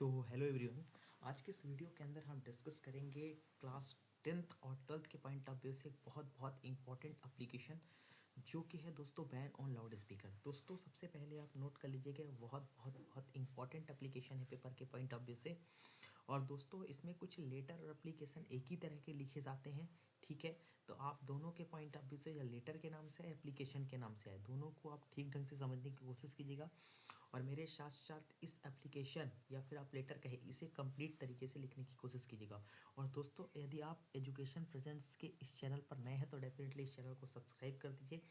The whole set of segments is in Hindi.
So hello everyone. आज के इस वीडियो के अंदर हम डिस्कस करेंगे क्लास 10th और 12th के पॉइंट ऑफ व्यू से एक बहुत इंपॉर्टेंट एप्लीकेशन जो कि है दोस्तों बैन ऑन लाउड स्पीकर। दोस्तों सबसे पहले आप नोट कर लीजिएगा, बहुत इंपॉर्टेंट एप्लीकेशन है पेपर के पॉइंट ऑफ व्यू से। और दोस्तों इसमें कुछ लेटर और एप्लीकेशन एक ही तरह के लिखे जाते हैं, ठीक है। तो आप दोनों के पॉइंट ऑफ व्यू से, या लेटर के नाम से एप्लीकेशन के नाम से है, दोनों को आप ठीक ढंग से समझने की कोशिश कीजिएगा। और मेरे साथ साथ इस एप्लीकेशन या फिर आप लेटर कहे इसे कंप्लीट तरीके से लिखने की कोशिश कीजिएगा। और दोस्तों यदि आप एजुकेशन प्रेजेंट्स के इस चैनल पर नए हैं तो डेफिनेटली इस चैनल को सब्सक्राइब कर दीजिए,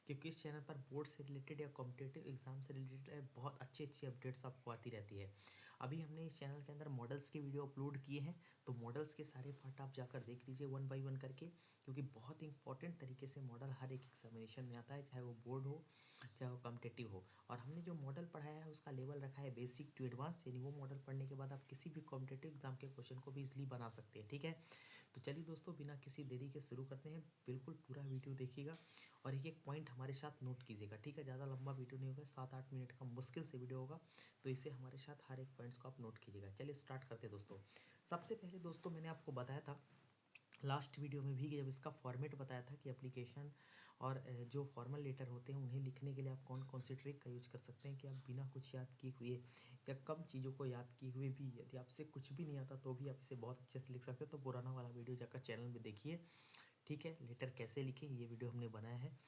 क्योंकि इस चैनल पर बोर्ड से रिलेटेड या कॉम्पिटेटिव एग्जाम से रिलेटेड बहुत अच्छी अपडेट्स आपको आती रहती है। अभी हमने इस चैनल के अंदर मॉडल्स के वीडियो अपलोड किए हैं, तो मॉडल्स के सारे पार्ट आप जाकर देख लीजिए 1 बाय 1 करके, क्योंकि बहुत इंपॉर्टेंट तरीके से मॉडल हर एक एग्जामिनेशन में आता है, चाहे वो बोर्ड हो चाहे वो कॉम्पिटेटिव हो। और हमने जो मॉडल पढ़ाया है उसका लेवल रखा है बेसिक टू एडवांस, यानी वो मॉडल पढ़ने के बाद आप किसी भी कॉम्पिटेटिव एग्जाम के क्वेश्चन को भी इजीली बना सकते हैं, ठीक है। तो चलिए दोस्तों बिना किसी देरी के शुरू करते हैं। बिल्कुल पूरा वीडियो देखिएगा और एक एक पॉइंट हमारे साथ नोट कीजिएगा, ठीक है। ज़्यादा लंबा वीडियो नहीं होगा, 7-8 मिनट का मुश्किल से वीडियो होगा, तो इसे हमारे साथ हर एक पॉइंट्स को आप नोट कीजिएगा। चलिए स्टार्ट करते हैं दोस्तों। सबसे पहले दोस्तों मैंने आपको बताया था लास्ट वीडियो में भी कि जब इसका फॉर्मेट बताया था कि एप्लीकेशन और जो फॉर्मल लेटर होते हैं उन्हें लिखने के लिए आप कौन कौन सी ट्रिक का यूज कर सकते हैं, कि आप बिना कुछ याद किए हुए या कम चीज़ों को याद किए हुए भी, यदि आपसे कुछ भी नहीं आता तो भी आप इसे बहुत अच्छे से लिख सकते हैं। तो पुराना वाला वीडियो जाकर चैनल में देखिए, ठीक है। लेटर कैसे लिखें ये वीडियो हमने बनाया है,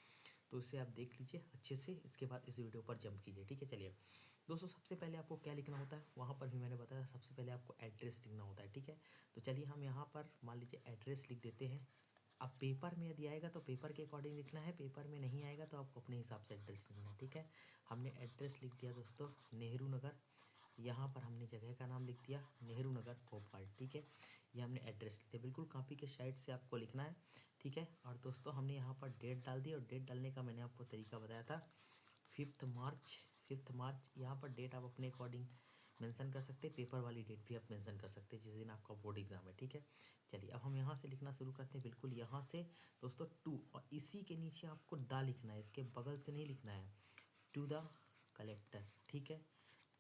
तो इसे आप देख लीजिए अच्छे से। इसके बाद इस वीडियो पर जंप कीजिए, ठीक है। चलिए दोस्तों सबसे पहले आपको क्या लिखना होता है, वहाँ पर भी मैंने बताया सबसे पहले आपको एड्रेस लिखना होता है, ठीक है। तो चलिए हम यहाँ पर मान लीजिए एड्रेस लिख देते हैं। अब पेपर में यदि आएगा तो पेपर के अकॉर्डिंग लिखना है, पेपर में नहीं आएगा तो आपको अपने हिसाब से एड्रेस लिखना है, ठीक है। हमने एड्रेस लिख दिया दोस्तों नेहरू नगर, यहाँ पर हमने जगह का नाम लिख दिया नेहरू नगर भोपाल, ठीक है। ये हमने एड्रेस लिख दिया, बिल्कुल कॉपी के साइड से आपको लिखना है, ठीक है। और दोस्तों हमने यहाँ पर डेट डाल दी, और डेट डालने का मैंने आपको तरीका बताया था 5 मार्च। यहाँ पर डेट आप अपने अकॉर्डिंग मेंशन कर सकते हैं, पेपर वाली डेट भी आप मेंशन कर सकते हैं जिस दिन आपका बोर्ड एग्जाम है, ठीक है। चलिए अब हम यहाँ से लिखना शुरू करते हैं, बिल्कुल यहाँ से दोस्तों टू, और इसी के नीचे आपको दा लिखना है, इसके बगल से नहीं लिखना है। टू द कलेक्टर, ठीक है,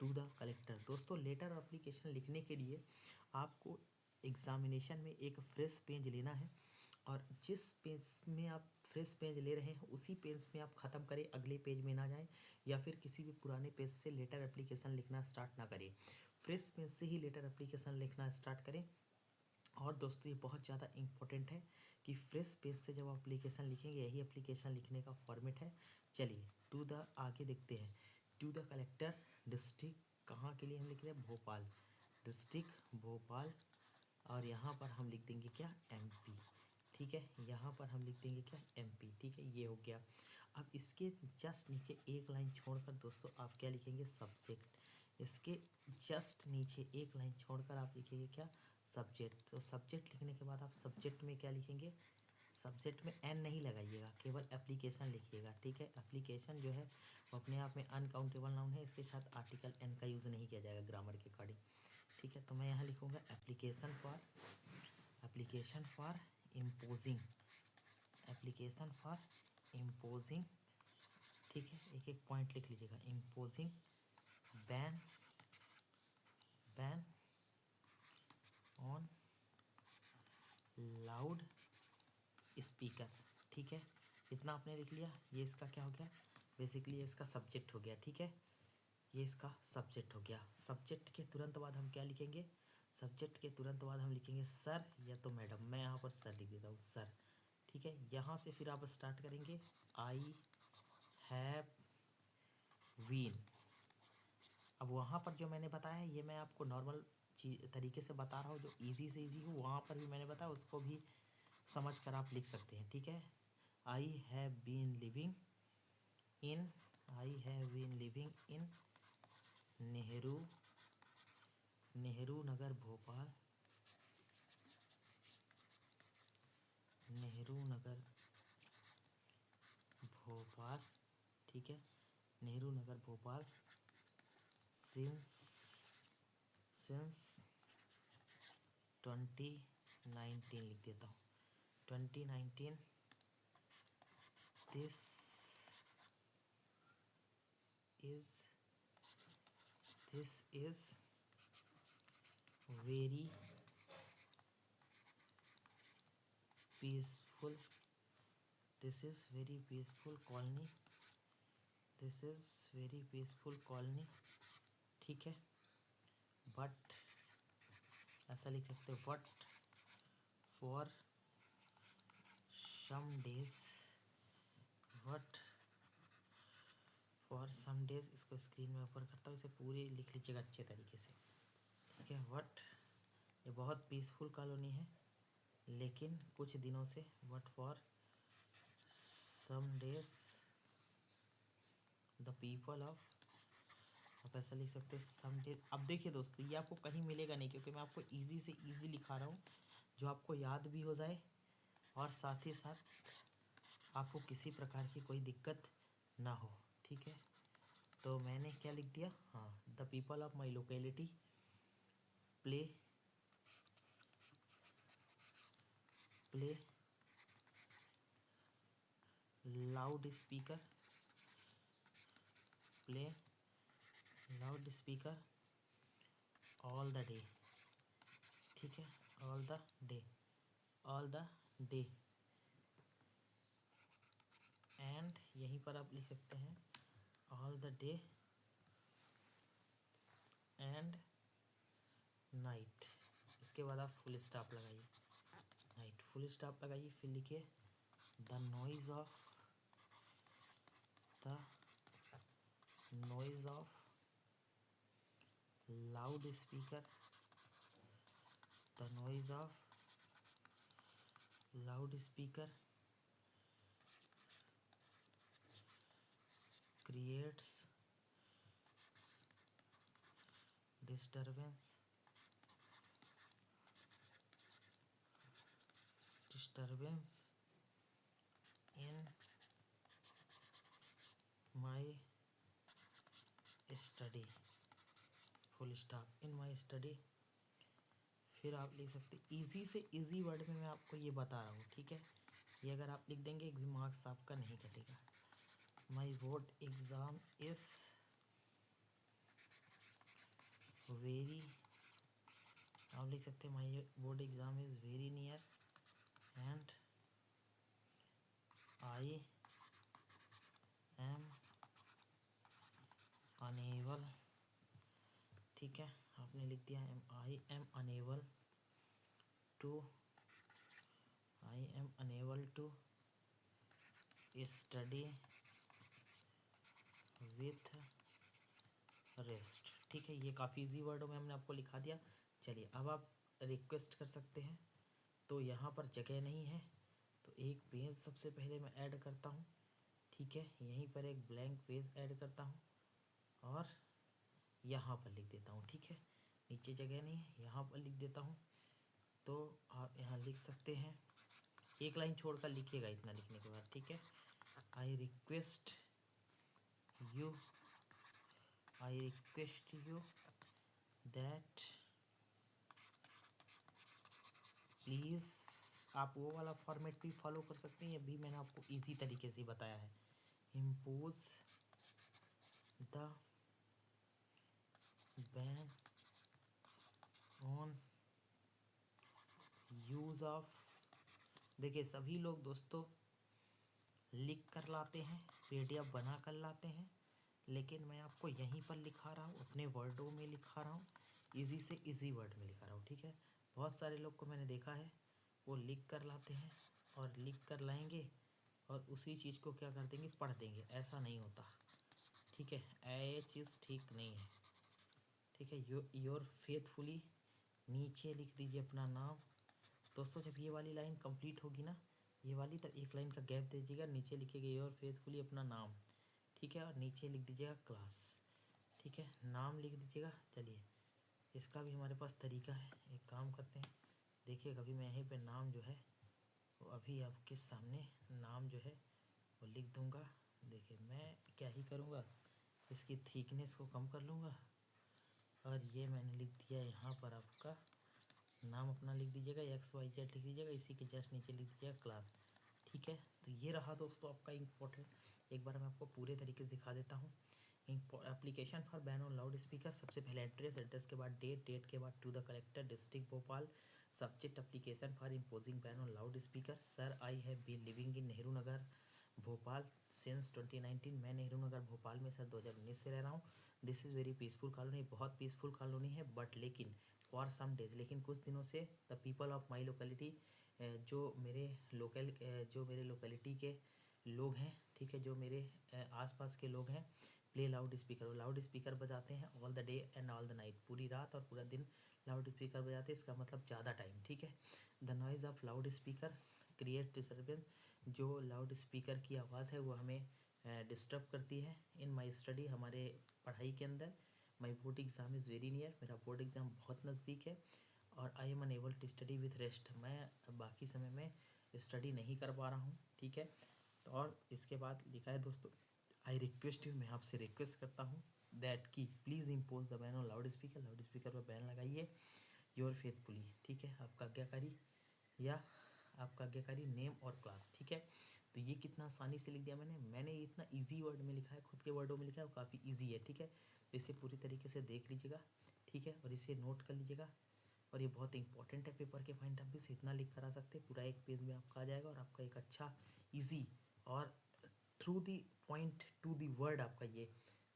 टू द कलेक्टर। दोस्तों लेटर और एप्लीकेशन लिखने के लिए आपको एग्जामिनेशन में एक फ्रेश पेज लेना है, और जिस पेज में आप फ्रेश पेज ले रहे हैं उसी पेज में आप ख़त्म करें, अगले पेज में ना जाएं, या फिर किसी भी पुराने पेज से लेटर एप्लीकेशन लिखना स्टार्ट ना करें। फ्रेश पेज से ही लेटर एप्लीकेशन लिखना स्टार्ट करें। और दोस्तों ये बहुत ज़्यादा इंपॉर्टेंट है कि फ्रेश पेज से जब एप्लीकेशन लिखेंगे, यही एप्लीकेशन लिखने का फॉर्मेट है। चलिए टू द आगे देखते हैं, टू द कलेक्टर डिस्ट्रिक्ट, कहाँ के लिए हम लिख रहे हैं, भोपाल, डिस्ट्रिक्ट भोपाल। और यहाँ पर हम लिख देंगे क्या, एमपी, ठीक है। यहाँ पर हम लिख देंगे क्या, एमपी, ठीक है। ये हो गया। अब इसके जस्ट नीचे एक लाइन छोड़कर दोस्तों आप क्या लिखेंगे, सब्जेक्ट। इसके जस्ट नीचे एक लाइन छोड़कर आप लिखेंगे क्या, सब्जेक्ट। तो सब्जेक्ट लिखने के बाद आप सब्जेक्ट में क्या लिखेंगे, सब्जेक्ट में एन नहीं लगाइएगा, केवल एप्लीकेशन लिखिएगा, ठीक है। एप्लीकेशन जो है वो अपने आप में अनकाउंटेबल नाउन है, इसके साथ आर्टिकल एन का यूज़ नहीं किया जाएगा ग्रामर के अकॉर्डिंग, ठीक है। तो मैं यहाँ लिखूँगा application for imposing, application for imposing, ठीक है। एक एक पॉइंट लिख लीजिएगा, imposing ban on loud speaker, ठीक है। इतना आपने लिख लिया। ये इसका क्या हो गया, बेसिकली ये इसका सब्जेक्ट हो गया, ठीक है। ये इसका सब्जेक्ट हो गया। सब्जेक्ट के तुरंत बाद हम क्या लिखेंगे, सब्जेक्ट के तुरंत बाद हम लिखेंगे सर या तो मैडम। मैं यहाँ पर सर लिख देता हूँ, सर, ठीक है। यहाँ से फिर आप स्टार्ट करेंगे, आई हैव बीन। अब वहाँ पर जो मैंने बताया है ये मैं आपको नॉर्मल चीज तरीके से बता रहा हूँ, जो इजी से इजी हो, वहाँ पर भी मैंने बताया उसको भी समझ कर आप लिख सकते हैं, ठीक है। I have been living in, I have been living in Nehru Nagar Bhopal, Nehru Nagar Bhopal, ठीक है, नेहरू नगर भोपाल सिंस 2019 लिख देता हूँ, 2019। This is very peaceful, this is very peaceful colony, this is very peaceful colony. ठीक है, बट ऐसा लिख सकते हो, but for some days, but for some days, इसको स्क्रीन में ऊपर करता हूँ, इसे पूरी लिख लीजिएगा अच्छे तरीके से। ठीक है, बट ये बहुत पीसफुल कॉलोनी है, लेकिन कुछ दिनों से, but for some days the people of, आप ऐसा लिख सकते हैं सम डेज। अब देखिए दोस्तों, ये आपको कहीं मिलेगा नहीं, क्योंकि मैं आपको ईजी से ईजी लिखा रहा हूँ, जो आपको याद भी हो जाए और साथ ही साथ आपको किसी प्रकार की कोई दिक्कत ना हो। ठीक है, तो मैंने क्या लिख दिया, हाँ, the people of my locality play loud speaker, play loud speaker all the day. ठीक है, all the day, all the day, and यहीं पर आप लिख सकते हैं all the day and night. इसके बाद आप फुल स्टॉप लगाइए, नाइट फुल स्टॉप लगाइए, फिर लिखिए the noise of, the noise of loud speaker, the noise of loud speaker creates disturbance in my study, full stop, in my study. फिर आप लिख सकते, इजी से इजी वर्ड में मैं आपको ये बता रहा हूँ। ठीक है, ये अगर आप लिख देंगे एक भी मार्क्स आपका नहीं कटेगा। My board exam is very, आप लिख सकते हैं my board exam is very near and I am unable. ठीक है, आपने लिख दिया I am unable to, I am unable to study with rest. ठीक है, ये काफ़ी इजी वर्डों में हमने आपको लिखा दिया। चलिए, अब आप रिक्वेस्ट कर सकते हैं, तो यहाँ पर जगह नहीं है, तो एक पेज सबसे पहले मैं ऐड करता हूँ। ठीक है, यहीं पर एक ब्लैंक पेज ऐड करता हूँ और यहाँ पर लिख देता हूँ। ठीक है, नीचे जगह नहीं है, यहाँ पर लिख देता हूँ। तो आप यहाँ लिख सकते हैं, एक लाइन छोड़कर लिखिएगा इतना लिखने के बाद। ठीक है, I request you, I request you that please, आप वो वाला फॉर्मेट भी फॉलो कर सकते हैं, ये भी मैंने आपको इजी तरीके से बताया है। Impose the ban on use of, देखिए सभी लोग दोस्तों लिख कर लाते हैं, पीडीएफ बना कर लाते हैं, लेकिन मैं आपको यहीं पर लिखा रहा हूँ, अपने वर्डों में लिखा रहा हूँ, इजी से इजी वर्ड में लिखा रहा हूँ। ठीक है, बहुत सारे लोग को मैंने देखा है, वो लिख कर लाते हैं और लिख कर लाएंगे और उसी चीज़ को क्या कर देंगे, पढ़ देंगे। ऐसा नहीं होता। ठीक है, ये चीज़ ठीक नहीं है। ठीक है, योर फेथफुली, नीचे लिख दीजिए अपना नाम। दोस्तों जब ये वाली लाइन कंप्लीट होगी ना, ये वाली, तो एक लाइन का गैप दीजिएगा, नीचे लिखिएगा योर फेथफुली अपना नाम। ठीक है, और नीचे लिख दीजिएगा क्लास। ठीक है, नाम लिख दीजिएगा। चलिए, इसका भी हमारे पास तरीका है, एक काम करते हैं। देखिए, कभी मैं यहीं पे नाम जो है वो अभी आपके सामने नाम जो है वो लिख दूंगा। देखिए, मैं क्या ही करूँगा, इसकी थिकनेस को कम कर लूँगा और ये मैंने लिख दिया यहाँ पर, आपका नाम अपना लिख दीजिएगा, XYZ लिख दीजिएगा, इसी के जस्ट नीचे लिख दीजिएगा क्लास। ठीक है, तो ये रहा दोस्तों आपका इम्पोर्टेंट। एक बार मैं आपको पूरे तरीके से दिखा देता हूँ। Application for ban on loud speaker. सबसे पहले एड्रेस, एड्रेस के बाद डेट, डेट के बाद to the collector district Bhopal. Subject application for imposing ban on loud speaker. Sir I have been living in Nehru Nagar Bhopal since 2019। मैं नेहरू नगर भोपाल में सर 2019 से रह रहा हूँ। This is very peaceful colony, बहुत पीसफुल कॉलोनी है, बट लेकिन फॉर सम डेज, लेकिन कुछ दिनों से the people of my locality, जो मेरे लोकेलिटी के लोग हैं, ठीक है, जो मेरे आसपास के लोग हैं, प्ले लाउड स्पीकर, वो लाउड स्पीकर बजाते हैं all the day and all the night, पूरी रात और पूरा दिन लाउड स्पीकर बजाते हैं, इसका मतलब ज़्यादा टाइम, ठीक है। The noise of loud speaker create disturbance, जो लाउड स्पीकर की आवाज़ है वो हमें डिस्टर्ब करती है। इन माई स्टडी, हमारे पढ़ाई के अंदर। My board exam is very near, मेरा बोर्ड एग्ज़ाम बहुत नज़दीक है। और I am unable to study with rest, मैं बाकी समय में स्टडी नहीं कर पा रहा हूँ, ठीक है। तो और इसके बाद लिखा है दोस्तों, आई रिक्वेस्ट यू, मैं आपसे रिक्वेस्ट करता हूँ दैट की please impose the ban on loud speaker, loud speaker पर बैन लगाइए। योर फेथफुली, ठीक है, आपका आज्ञाकारी या आपका आज्ञाकारी, नेम और क्लास, ठीक है। तो ये कितना आसानी से लिख दिया मैंने ये इतना इजी वर्ड में लिखा है, खुद के वर्डों में लिखा है, वो काफ़ी इजी है, ठीक है। तो इसे पूरी तरीके से देख लीजिएगा, ठीक है, और इसे नोट कर लीजिएगा। और ये बहुत इंपॉर्टेंट है पेपर के पॉइंट ऑफ व्यू से, इतना लिख कर आ सकते हैं, पूरा एक पेज में आपका आ जाएगा और आपका एक अच्छा ईजी और through the point to the word आपका ये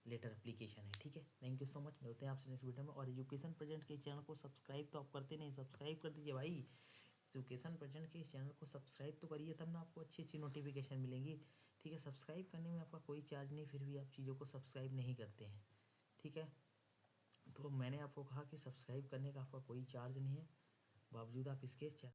लेटर एप्लीकेशन है, ठीक है। थैंक यू सो मच, मिलते हैं आपसे नेक्स्ट वीडियो में। और एजुकेशन प्रेजेंट के चैनल को सब्सक्राइब तो आप करते नहीं, सब्सक्राइब कर दीजिए भाई। एजुकेशन प्रेजेंट के इस चैनल को सब्सक्राइब तो करिए, तब ना आपको अच्छी अच्छी नोटिफिकेशन मिलेंगी, ठीक है। सब्सक्राइब करने में आपका कोई चार्ज नहीं, फिर भी आप चीज़ों को सब्सक्राइब नहीं करते हैं, ठीक है। तो मैंने आपको कहा कि सब्सक्राइब करने का आपका कोई चार्ज नहीं है, बावजूद आप इसके